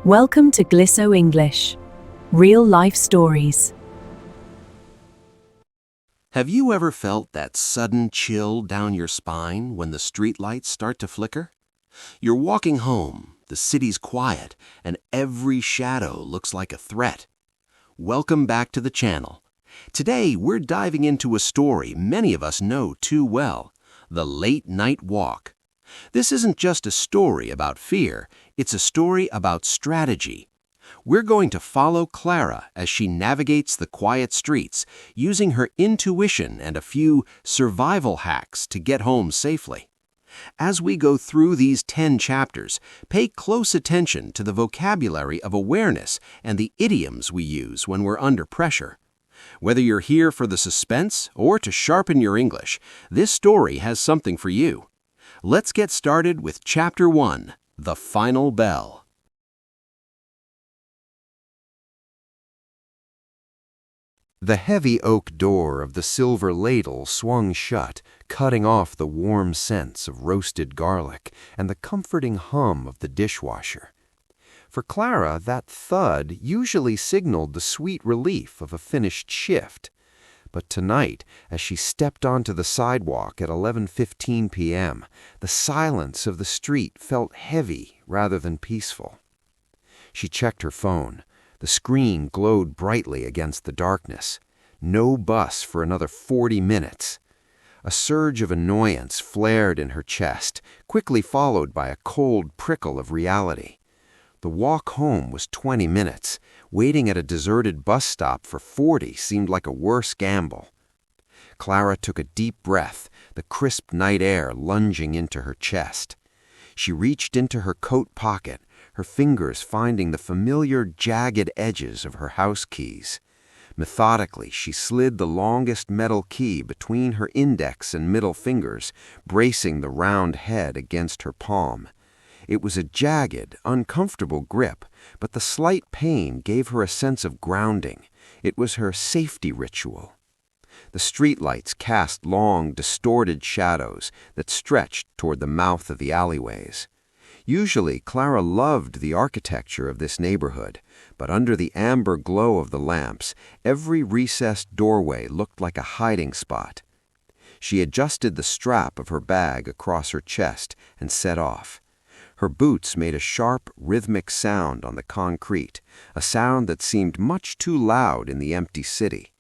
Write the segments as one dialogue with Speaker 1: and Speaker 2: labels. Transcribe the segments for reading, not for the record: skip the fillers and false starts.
Speaker 1: Welcome to Glisso English. Real life stories.
Speaker 2: Have you ever felt that sudden chill down your spine when the streetlights start to flicker? You're walking home, the city's quiet, and every shadow looks like a threat. Welcome back to the channel. Today, we're diving into a story many of us know too well, the late night walk. This isn't just a story about fear, it's a story about strategy. We're going to follow Clara as she navigates the quiet streets, using her intuition and a few survival hacks to get home safely. As we go through these 10 chapters, pay close attention to the vocabulary of awareness and the idioms we use when we're under pressure. Whether you're here for the suspense or to sharpen your English, this story has something for you. Let's get started with Chapter 1, The Final Bell.
Speaker 3: The heavy oak door of the silver ladle swung shut, cutting off the warm scents of roasted garlic and the comforting hum of the dishwasher. For Clara, that thud usually signaled the sweet relief of a finished shift. But tonight, as she stepped onto the sidewalk at 11:15 p.m., the silence of the street felt heavy rather than peaceful. She checked her phone. The screen glowed brightly against the darkness. No bus for another 40 minutes. A surge of annoyance flared in her chest, quickly followed by a cold prickle of reality. The walk home was 20 minutes. Waiting at a deserted bus stop for 40 seemed like a worse gamble. Clara took a deep breath, the crisp night air lunging into her chest. She reached into her coat pocket, her fingers finding the familiar jagged edges of her house keys. Methodically, she slid the longest metal key between her index and middle fingers, bracing the round head against her palm. It was a jagged, uncomfortable grip, but the slight pain gave her a sense of grounding. It was her safety ritual. The streetlights cast long, distorted shadows that stretched toward the mouth of the alleyways. Usually, Clara loved the architecture of this neighborhood, but under the amber glow of the lamps, every recessed doorway looked like a hiding spot. She adjusted the strap of her bag across her chest and set off. Her boots made a sharp, rhythmic sound on the concrete, a sound that seemed much too loud in the empty city.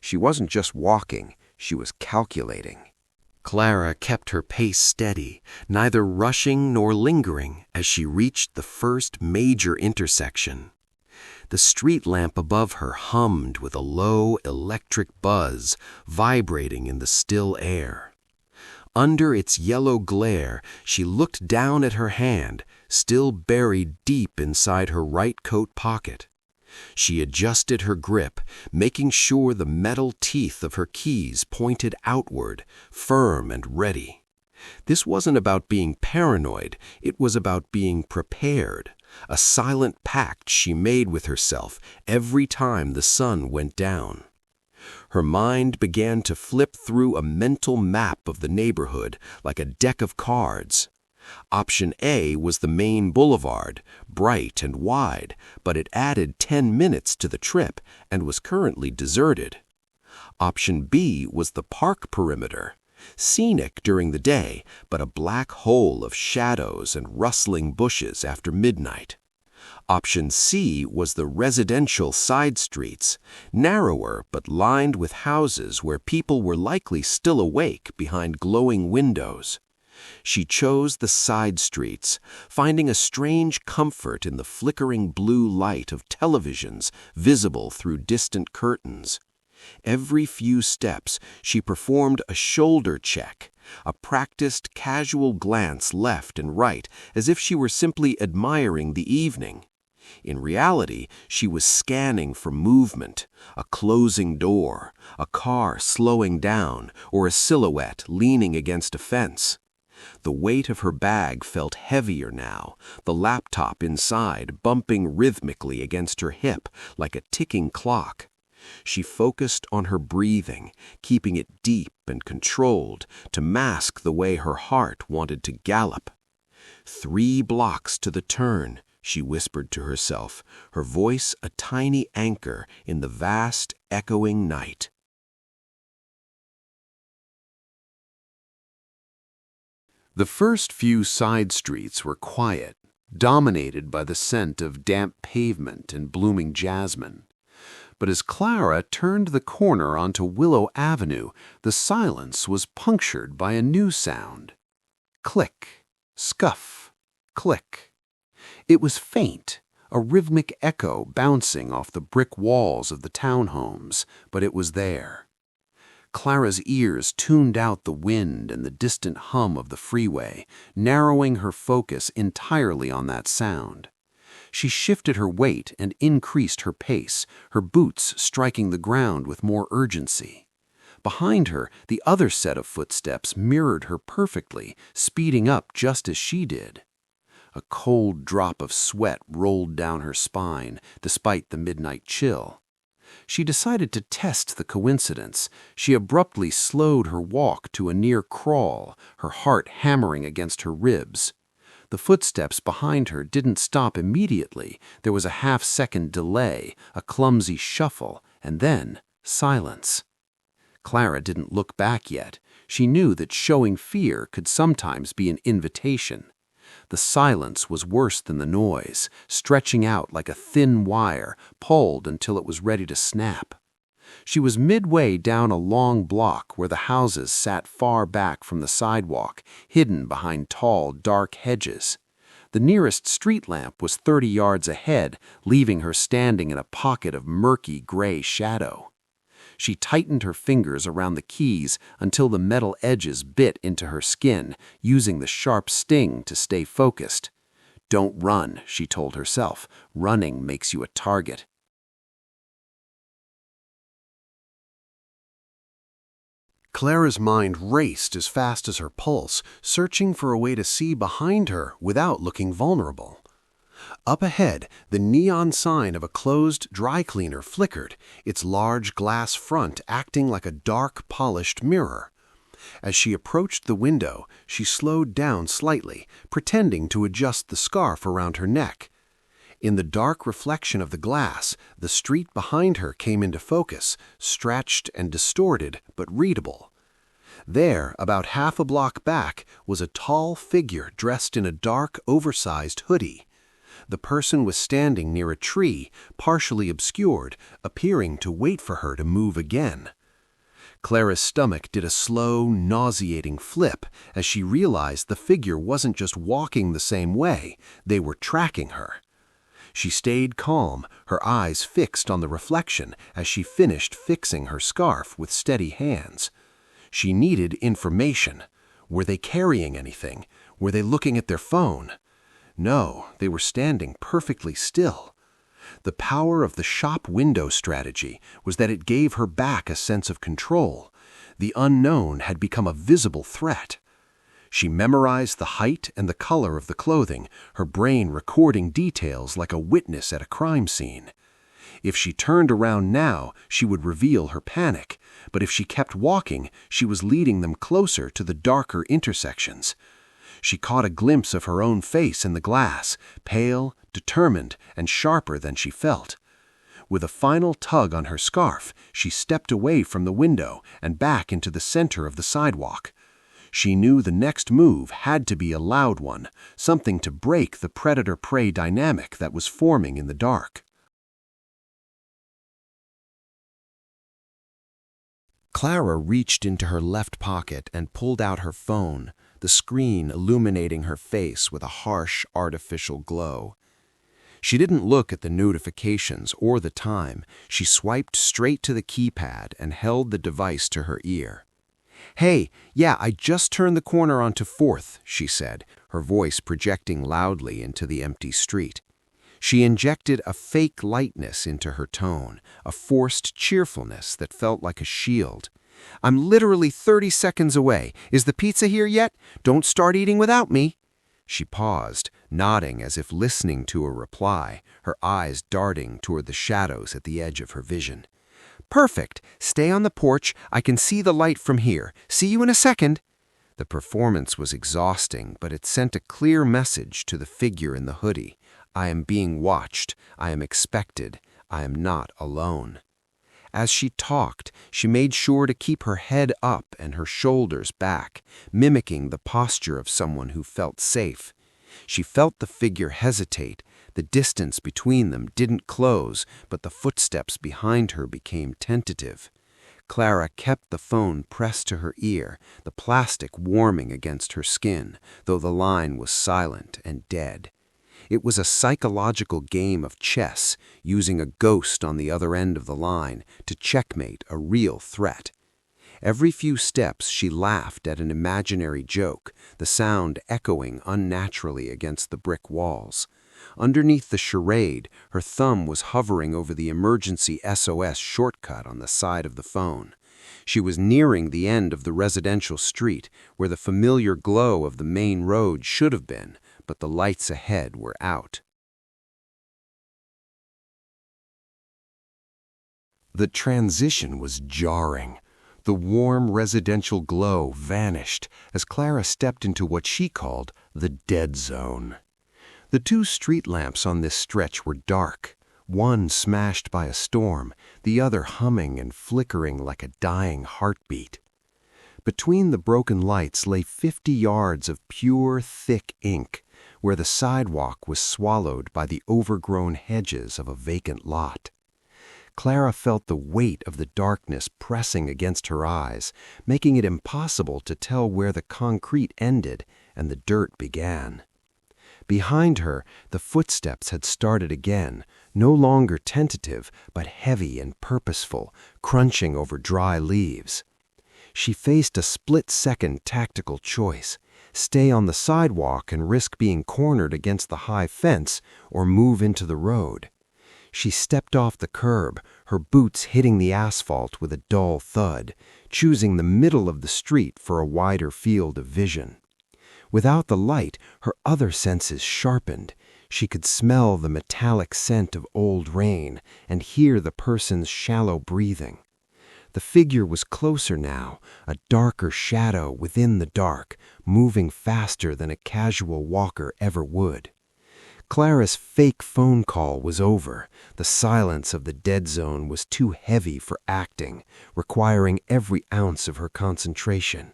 Speaker 3: She wasn't just walking, she was calculating. Clara kept her pace steady, neither rushing nor lingering as she reached the first major intersection. The street lamp above her hummed with a low, electric buzz, vibrating in the still air. Under its yellow glare, she looked down at her hand, still buried deep inside her right coat pocket. She adjusted her grip, making sure the metal teeth of her keys pointed outward, firm and ready. This wasn't about being paranoid, it was about being prepared, a silent pact she made with herself every time the sun went down. Her mind began to flip through a mental map of the neighborhood like a deck of cards. Option A was the main boulevard, bright and wide, but it added 10 minutes to the trip and was currently deserted. Option B was the park perimeter, scenic during the day, but a black hole of shadows and rustling bushes after midnight. Option C was the residential side streets, narrower but lined with houses where people were likely still awake behind glowing windows. She chose the side streets, finding a strange comfort in the flickering blue light of televisions visible through distant curtains. Every few steps, she performed a shoulder check, a practiced casual glance left and right, as if she were simply admiring the evening. In reality, she was scanning for movement, a closing door, a car slowing down, or a silhouette leaning against a fence. The weight of her bag felt heavier now, the laptop inside bumping rhythmically against her hip like a ticking clock. She focused on her breathing, keeping it deep and controlled to mask the way her heart wanted to gallop. 3 blocks to the turn,
Speaker 2: she whispered to herself, her voice a tiny anchor in the vast, echoing night. The first few side streets were quiet, dominated by the scent of damp pavement and blooming jasmine. But as Clara turned the corner onto Willow Avenue, the silence was punctured by a new sound. Click, scuff, click. It was faint, a rhythmic echo bouncing off the brick walls of the townhomes, but it was there. Clara's ears tuned out the wind and the distant hum of the freeway, narrowing her focus entirely on that sound. She shifted her weight and increased her pace, her boots striking the ground with more urgency. Behind her, the other set of footsteps mirrored her perfectly, speeding up just as she did. A cold drop of sweat rolled down her spine, despite the midnight chill. She decided to test the coincidence. She abruptly slowed her walk to a near crawl, her heart hammering against her ribs. The footsteps behind her didn't stop immediately. There was a half-second delay, a clumsy shuffle, and then silence. Clara didn't look back yet. She knew that showing fear could sometimes be an invitation. The silence was worse than the noise, stretching out like a thin wire, pulled until it was ready to snap. She was midway down a long block where the houses sat far back from the sidewalk, hidden behind tall, dark hedges. The nearest street lamp was 30 yards ahead, leaving her standing in a pocket of murky gray shadow. She tightened her fingers around the keys until the metal edges bit into her skin, using the sharp sting to stay focused. "Don't run," she told herself. "Running makes you a target." Clara's mind raced as fast as her pulse, searching for a way to see behind her without looking vulnerable. Up ahead, the neon sign of a closed dry cleaner flickered, its large glass front acting like a dark, polished mirror. As she approached the window, she slowed down slightly, pretending to adjust the scarf around her neck. In the dark reflection of the glass, the street behind her came into focus, stretched and distorted, but readable. There, about half a block back, was a tall figure dressed in a dark, oversized hoodie. The person was standing near a tree, partially obscured, appearing to wait for her to move again. Clara's stomach did a slow, nauseating flip as she realized the figure wasn't just walking the same way, they were tracking her. She stayed calm, her eyes fixed on the reflection as she finished fixing her scarf with steady hands. She needed information. Were they carrying anything? Were they looking at their phone? No, they were standing perfectly still. The power of the shop window strategy was that it gave her back a sense of control. The unknown had become a visible threat. She memorized the height and the color of the clothing, her brain recording details like a witness at a crime scene. If she turned around now, she would reveal her panic, but if she kept walking, she was leading them closer to the darker intersections. She caught a glimpse of her own face in the glass, pale, determined, and sharper than she felt. With a final tug on her scarf, she stepped away from the window and back into the center of the sidewalk. She knew the next move had to be a loud one, something to break the predator-prey dynamic that was forming in the dark. Clara reached into her left pocket and pulled out her phone, the screen illuminating her face with a harsh, artificial glow. She didn't look at the notifications or the time. She swiped straight to the keypad and held the device to her ear. "Hey, yeah, I just turned the corner onto 4th, she said, her voice projecting loudly into the empty street. She injected a fake lightness into her tone, a forced cheerfulness that felt like a shield. "I'm literally 30 seconds away. Is the pizza here yet? Don't start eating without me." She paused, nodding as if listening to a reply, her eyes darting toward the shadows at the edge of her vision. "Perfect. Stay on the porch. I can see the light from here. See you in a second." The performance was exhausting, but it sent a clear message to the figure in the hoodie.
Speaker 3: I am being watched. I am expected. I am not alone. As she talked, she made sure to keep her head up and her shoulders back, mimicking the posture of someone who felt safe. She felt the figure hesitate. The distance between them didn't close, but the footsteps behind her became tentative. Clara kept the phone pressed to her ear, the plastic warming against her skin, though the line was silent and dead. It was a psychological game of chess, using a ghost on the other end of the line to checkmate a real threat. Every few steps she laughed at an imaginary joke, the sound echoing unnaturally against the brick walls. Underneath the charade, her thumb was hovering over the emergency SOS shortcut on the side of the phone. She was nearing the end of the residential street, where the familiar glow of the main road should have been, but the lights ahead were out. The transition was jarring. The warm residential glow vanished as Clara stepped into what she called the dead zone. The two street lamps on this stretch were dark, one smashed by a storm, the other humming and flickering like a dying heartbeat. Between the broken lights lay 50 yards of pure, thick ink, where the sidewalk was swallowed by the overgrown hedges of a vacant lot. Clara felt the weight of the darkness pressing against her eyes, making it impossible to tell where the concrete ended and the dirt began. Behind her, the footsteps had started again, no longer tentative, but heavy and purposeful, crunching over dry leaves. She faced a split-second tactical choice: stay on the sidewalk and risk being cornered against the high fence, or move into the road. She stepped off the curb, her boots hitting the asphalt with a dull thud, choosing the middle of the street for a wider field of vision. Without the light, her other senses sharpened. She could smell the metallic scent of old rain and hear the person's shallow breathing. The figure was closer now, a darker shadow within the dark, moving faster than a casual walker ever would. Clara's fake phone call was over. The silence of the dead zone was too heavy for acting, requiring every ounce of her concentration.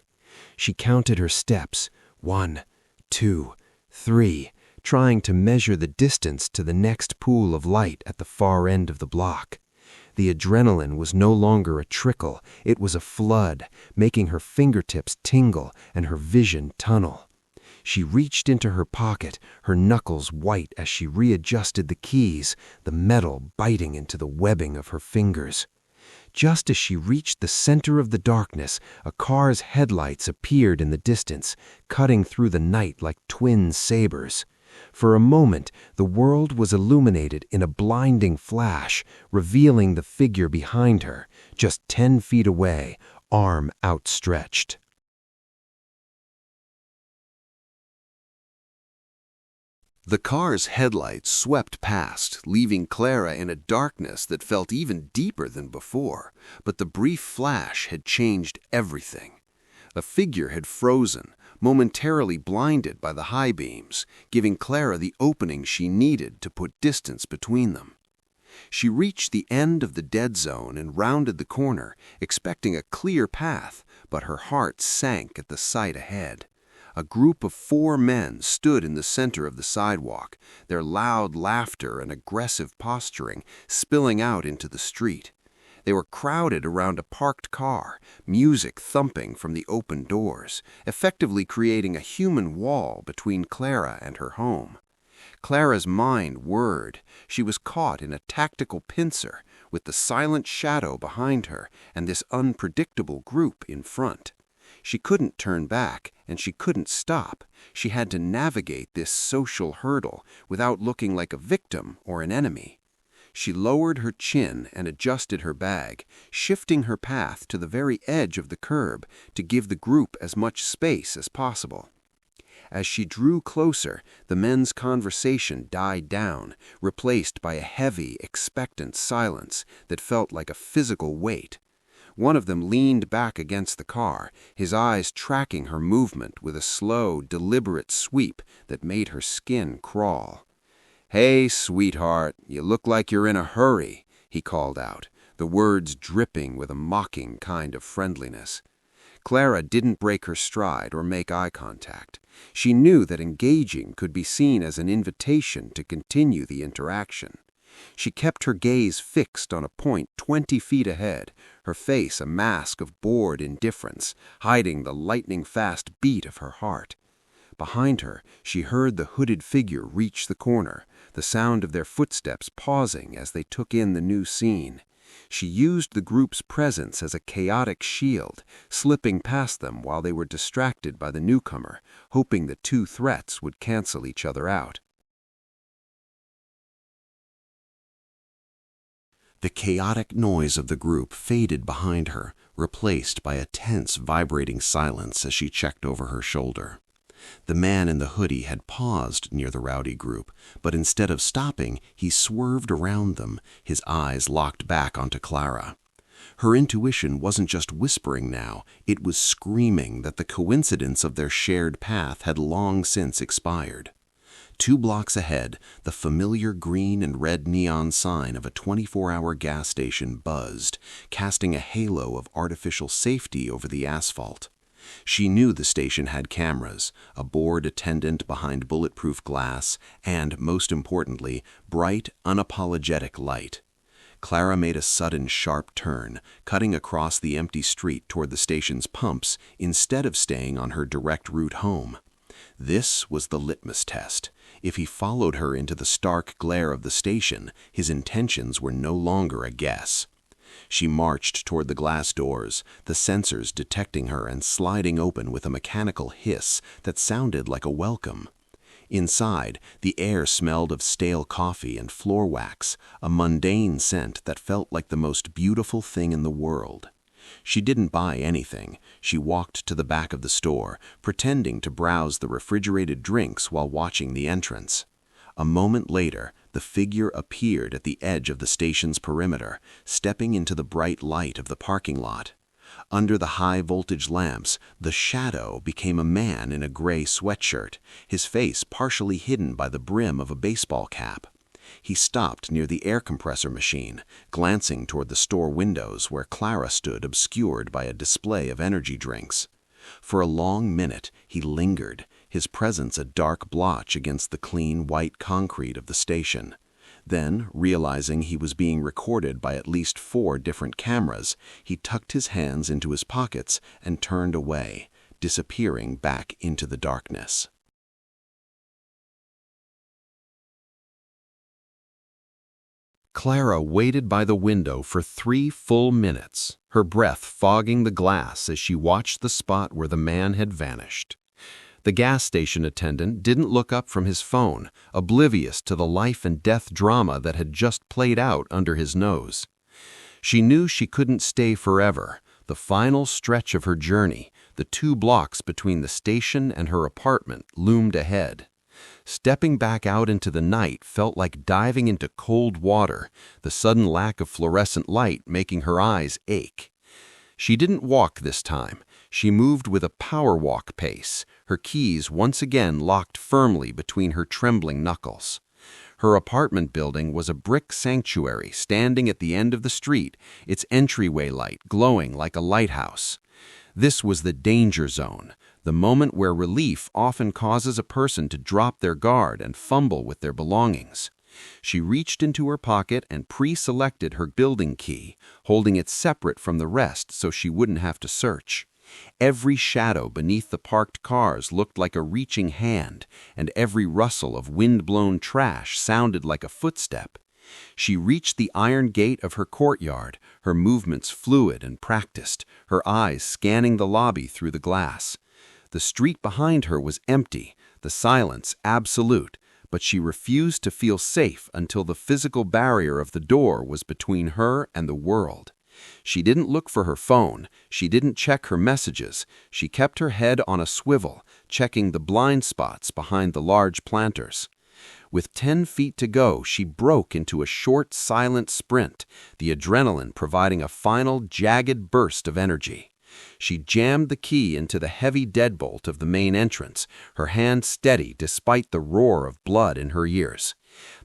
Speaker 3: She counted her steps, 1, 2, 3, trying to measure the distance to the next pool of light at the far end of the block. The adrenaline was no longer a trickle, it was a flood, making her fingertips tingle and her vision tunnel. She reached into her pocket, her knuckles white as she readjusted the keys, the metal biting into the webbing of her fingers. Just as she reached the center of the darkness, a car's headlights appeared in the distance, cutting through the night like twin sabers. For a moment, the world was illuminated in a blinding flash, revealing the figure behind her, just 10 feet away, arm outstretched.
Speaker 2: The car's headlights swept past, leaving Clara in a darkness that felt even deeper than before, but the brief flash had changed everything. A figure had frozen, momentarily blinded by the high beams, giving Clara the opening she needed to put distance between them. She reached the end of the dead zone and rounded the corner, expecting a clear path, but her heart sank at the sight ahead. A group of 4 men stood in the center of the sidewalk, their loud laughter and aggressive posturing spilling out into the street. They were crowded around a parked car, music thumping from the open doors, effectively creating a human wall between Clara and her home. Clara's mind whirred. She was caught in a tactical pincer, with the silent shadow behind her and this unpredictable group in front. She couldn't turn back, and she couldn't stop. She had to navigate this social hurdle without looking like a victim or an enemy. She lowered her chin and adjusted her bag, shifting her path to the very edge of the curb to give the group as much space as possible. As she drew closer, the men's conversation died down, replaced by a heavy, expectant silence that felt like a physical weight. One of them leaned back against the car, his eyes tracking her movement with a slow, deliberate sweep that made her skin crawl.
Speaker 3: "Hey, sweetheart, you look like you're in a hurry," he called out, the words dripping with a mocking kind of friendliness. Clara didn't break her stride or make eye contact. She knew that engaging could be seen as an invitation to continue the interaction. She kept her gaze fixed on a point 20 feet ahead, her face a mask of bored indifference, hiding the lightning-fast beat of her heart. Behind her, she heard the hooded figure reach the corner, the sound of their footsteps pausing as they took in the new scene. She used the group's presence as a chaotic shield, slipping past them while they were distracted by the newcomer, hoping the two threats would cancel each other out.
Speaker 2: The chaotic noise of the group faded behind her, replaced by a tense, vibrating silence as she checked over her shoulder. The man in the hoodie had paused near the rowdy group, but instead of stopping, he swerved around them, his eyes locked back onto Clara. Her intuition wasn't just whispering now, it was screaming that the coincidence of their shared path had long since expired. 2 blocks ahead, the familiar green and red neon sign of a 24-hour gas station buzzed, casting a halo of artificial safety over the asphalt. She knew the station had cameras, a bored attendant behind bulletproof glass, and, most importantly, bright, unapologetic light. Clara made a sudden sharp turn, cutting across the empty street toward the station's pumps instead of staying on her direct route home. This was the litmus test. If he followed her into the stark glare of the station, his intentions were no longer a guess. She marched toward the glass doors, the sensors detecting her and sliding open with a mechanical hiss that sounded like a welcome. Inside, the air smelled of stale coffee and floor wax, a mundane scent that felt like the most beautiful thing in the world. She didn't buy anything. She walked to the back of the store, pretending to browse the refrigerated drinks while watching the entrance. A moment later, the figure appeared at the edge of the station's perimeter, stepping into the bright light of the parking lot. Under the high-voltage lamps, the shadow became a man in a gray sweatshirt, his face partially hidden by the brim of a baseball cap. He stopped near the air compressor machine, glancing toward the store windows where Clara stood obscured by a display of energy drinks. For a long minute, he lingered, his presence a dark blotch against the clean white concrete of the station. Then, realizing he was being recorded by at least 4 different cameras, he tucked his hands into his pockets and turned away, disappearing back into the darkness. Clara waited by the window for 3 full minutes, her breath fogging the glass as she watched the spot where the man had vanished. The gas station attendant didn't look up from his phone, oblivious to the life and death drama that had just played out under his nose. She knew she couldn't stay forever. The final stretch of her journey, the 2 blocks between the station and her apartment, loomed ahead. Stepping back out into the night felt like diving into cold water, the sudden lack of fluorescent light making her eyes ache. She didn't walk this time. She moved with a power walk pace, her keys once again locked firmly between her trembling knuckles. Her apartment building was a brick sanctuary standing at the end of the street, its entryway light glowing like a lighthouse. This was the danger zone, the moment where relief often causes a person to drop their guard and fumble with their belongings. She reached into her pocket and pre-selected her building key, holding it separate from the rest so she wouldn't have to search. Every shadow beneath the parked cars looked like a reaching hand, and every rustle of wind-blown trash sounded like a footstep. She reached the iron gate of her courtyard, her movements fluid and practiced, her eyes scanning the lobby through the glass. The street behind her was empty, the silence absolute, but she refused to feel safe until the physical barrier of the door was between her and the world. She didn't look for her phone, she didn't check her messages, she kept her head on a swivel, checking the blind spots behind the large planters. With 10 feet to go, she broke into a short, silent sprint, the adrenaline providing a final, jagged burst of energy. She jammed the key into the heavy deadbolt of the main entrance, her hand steady despite the roar of blood in her ears.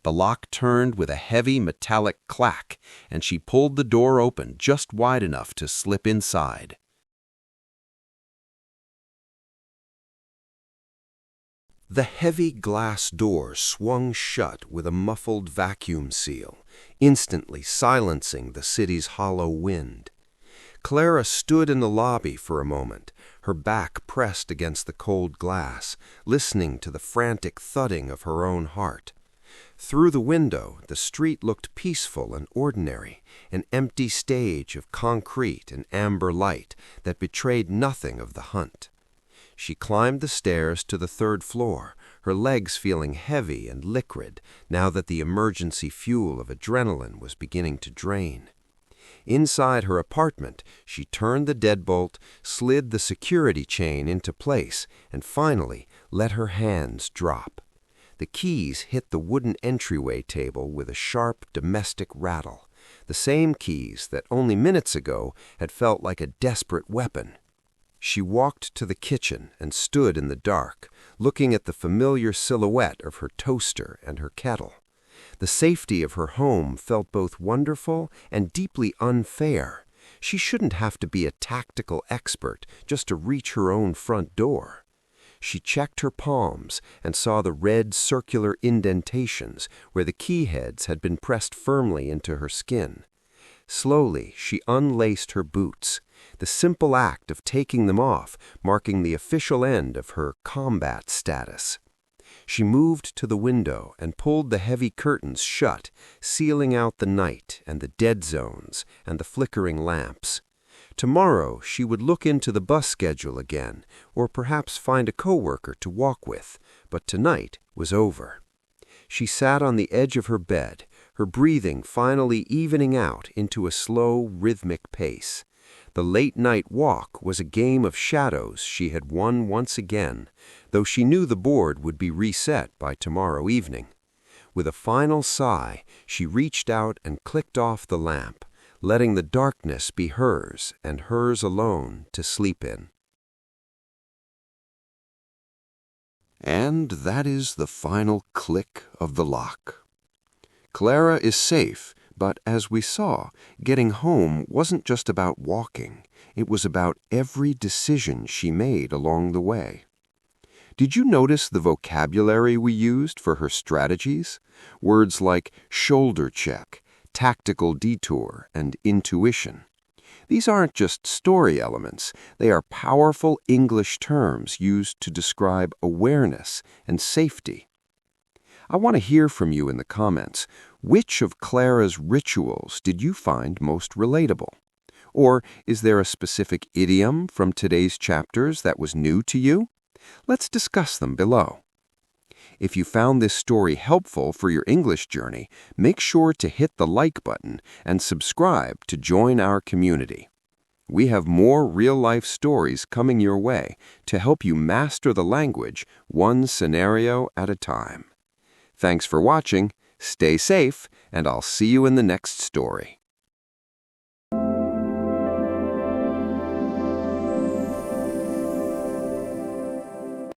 Speaker 3: The lock turned with a heavy metallic clack, and she pulled the door open just wide enough to slip inside. The heavy glass door swung shut with a muffled vacuum seal, instantly silencing the city's hollow wind. Clara stood in the lobby for a moment, her back pressed against the cold glass, listening to the frantic thudding of her own heart. Through the window, the street looked peaceful and ordinary, an empty stage of concrete and amber light that betrayed nothing of the hunt. She climbed the stairs to the third floor, her legs feeling heavy and liquid now that the emergency fuel of adrenaline was beginning to drain. Inside her apartment, she turned the deadbolt, slid the security chain into place, and finally let her hands drop. The keys hit the wooden entryway table with a sharp domestic rattle, the same keys that only minutes ago had felt like a desperate weapon. She walked to the kitchen and stood in the dark, looking at the familiar silhouette of her toaster and her kettle. The safety of her home felt both wonderful and deeply unfair. She shouldn't have to be a tactical expert just to reach her own front door. She checked her palms and saw the red circular indentations where the key heads had been pressed firmly into her skin. Slowly, she unlaced her boots, the simple act of taking them off marking the official end of her combat status. She moved to the window and pulled the heavy curtains shut, sealing out the night and the dead zones and the flickering lamps. Tomorrow she would look into the bus schedule again, or perhaps find a coworker to walk with, but tonight was over. She sat on the edge of her bed, her breathing finally evening out into a slow, rhythmic pace. The late-night walk was a game of shadows she had won once again, though she knew the board would be reset by tomorrow evening. With a final sigh, she reached out and clicked off the lamp, letting the darkness be hers and hers alone to sleep in. And that is the final click of the lock. Clara is safe, but as we saw, getting home wasn't just about walking. It was about every decision she made along the way. Did you notice the vocabulary we used for her strategies? Words like shoulder check, tactical detour, and intuition. These aren't just story elements. They are powerful English terms used to describe awareness and safety. I want to hear from you in the comments. Which of Clara's rituals did you find most relatable? Or is there a specific idiom from today's chapters that was new to you? Let's discuss them below. If you found this story helpful for your English journey, make sure to hit the like button and subscribe to join our community. We have more real-life stories coming your way to help you master the language one scenario at a time. Thanks for watching, stay safe, and I'll see you in the next story.